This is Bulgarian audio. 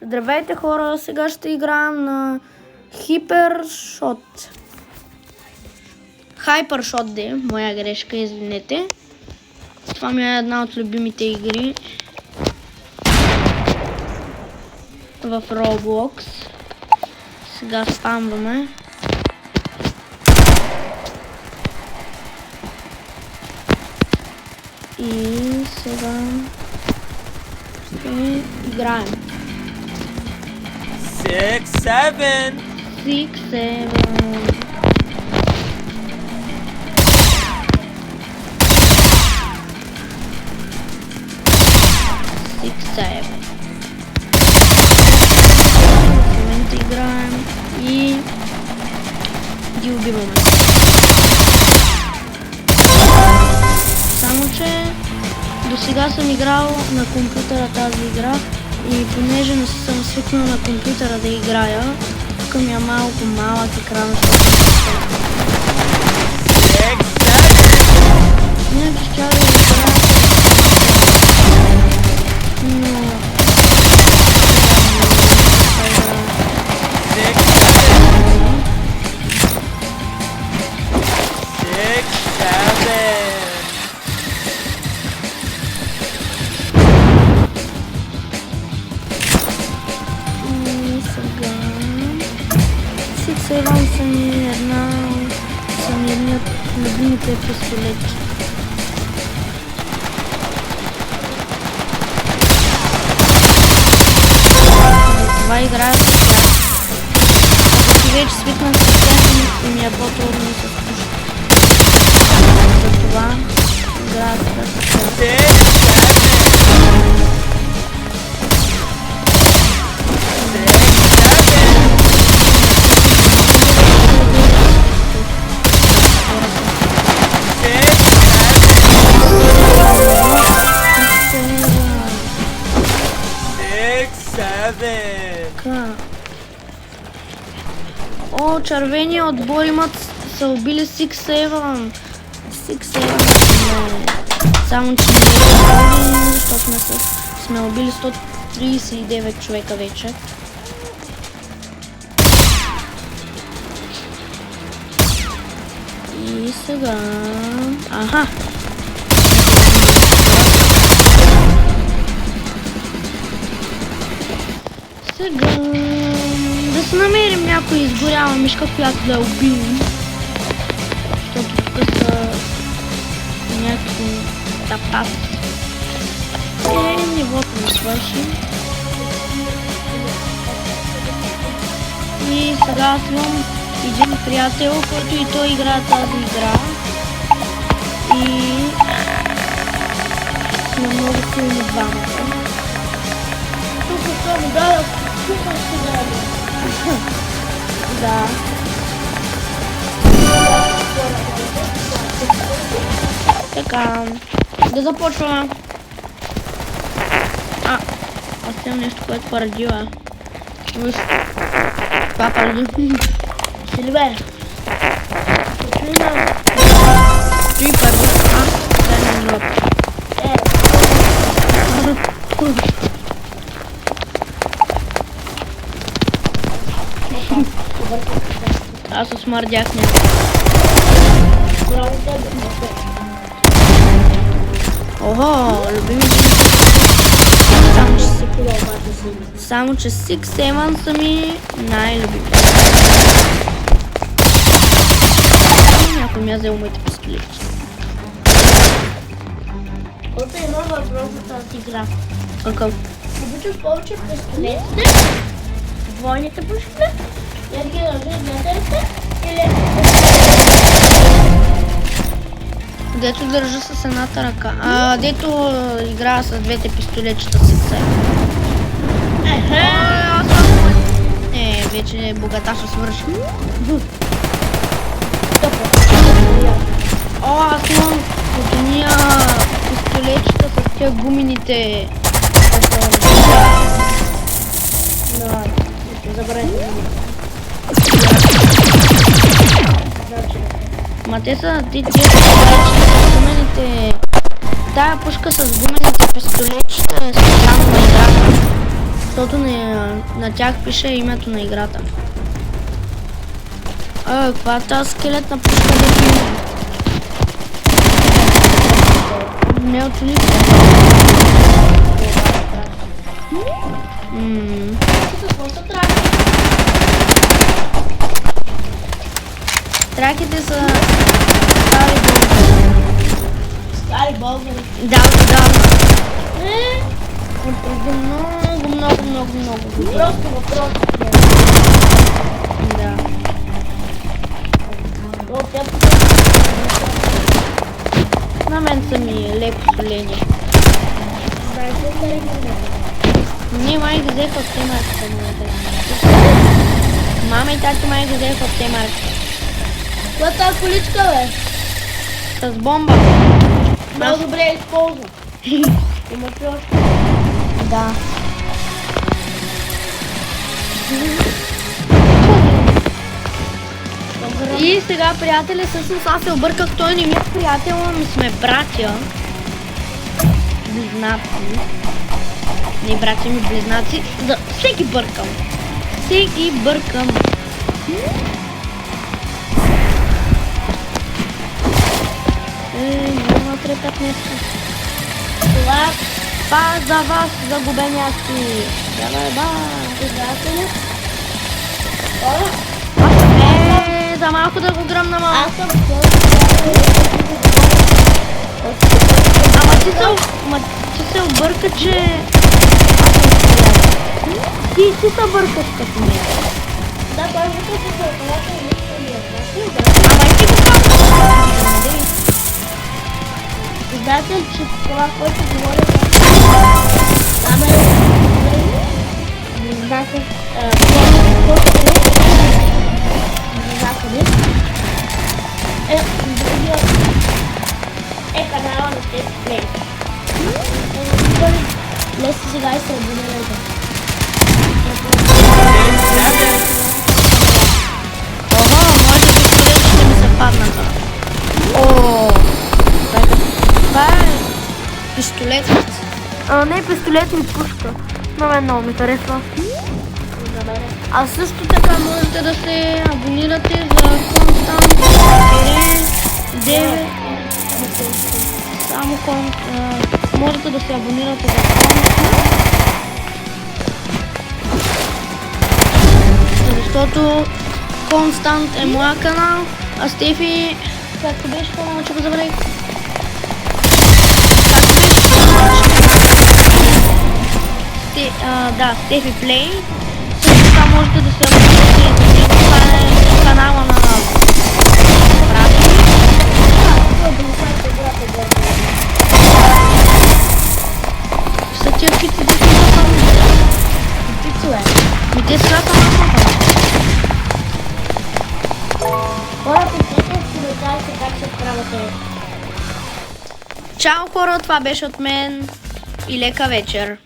Здравейте хора, сега ще играем на Hypershot. Hypershot, моя грешка, извинете. Това ми е една от любимите игри в Roblox. Сега спамваме. И сега ще играем. 6, 7. 6, 7. 6, 7. В момента играем и ги убиваме. Само че до сега съм играл на компютъра тази игра и понеже не съм свикнал на компютъра да играя, тук ми е малко малък екран. Не би щял да играя, но... Сейвам съм едни от любимите пистолети. Това играя с тях. Ако си вече свикнах с тях и ми е по-трудно с пушка. Затова играя с тях. О, червения отбор са убили 6-7. 6-7. Само че не е, защото сме убили 139 човека вече. И сега... Аха! Сега... Да се намерим някоя изгоряла мишка, която да я убием. Защото тук са някакви тапаси. Нивото не свърши. И сега аз имам един приятел, който и той играе тази игра. И сме много силни двамата. Тук съм дадал супер сега. Да. Така. Да започваме. Аз имам нещо, което парадила. Виж. Това паради. Силивер. Три паради. Дай на дроп. Аз смърдях някакво. Охо, любими. Само че 6-7 са ми най-любими. Някой ми е взел моите пистолети. Който има въпрос за тази игра. Какъв? Обичаш повече пистолетите, двойните пушки, я ги държи двете или... Дето държа с едната ръка. Дето играя с двете пистолетчета си цел. Вече богата ще свърши. Аз имам от уния пистолетчета с тия гумените. Забравяйте. Ма те са пистолетчета с гумените. Тая пушка с гумените пистолетчета е специално на играта. защото на тях пише името на играта. Каква е тази скелетна пушка да има? Не оцелите. Какво са траки? Траките са стари българи. Стари българи. Да, много. Просто въпрос. Да. На мен са ми леко солени. Не, май ги взеха от темарката. Мама и тати май ги взеха от темарката. Това е тази количка, бе? С бомба. Много добре използвам. Имаш ли още? Да. И сега, приятели, всъщност аз се обърках, той не ми е приятел, ами сме братя. Близнаци. Не, братя ми близнаци. Да, всеки бъркам. Няма трепят нещо. Това Пак за вас, загубеняци. Давай, приятели. За малко да го гръмна малко. Аз съм Ама ти се обърка, че... Ти се бъркаш като мен. Да, той е като се оказа и нищо не е. Ама и ти го казваш. Знаете ли, че това, което говоря, там е... Знаете, канала на тези плей. Лесте сега и се абонирайте. Моите пистолети ще ми се паднаха. Това е пистолет. Не пистолет, ми пушка. На мен много ми харесва. А също така можете да се абонирате за Констант 9. Само можете да се абонирате за Констант. Защото Констант е моя канал, а Стефи... Както беше канал, че го забравих? Да, Стефи Плей. Също така можете да се абонирате за него. Това е канала на брата ми. Са тия птици, да си запълни. Птицове. Ми те сега са махната. Хората, пишете в коментарите как се правите. Чао хора, това беше от мен и лека вечер.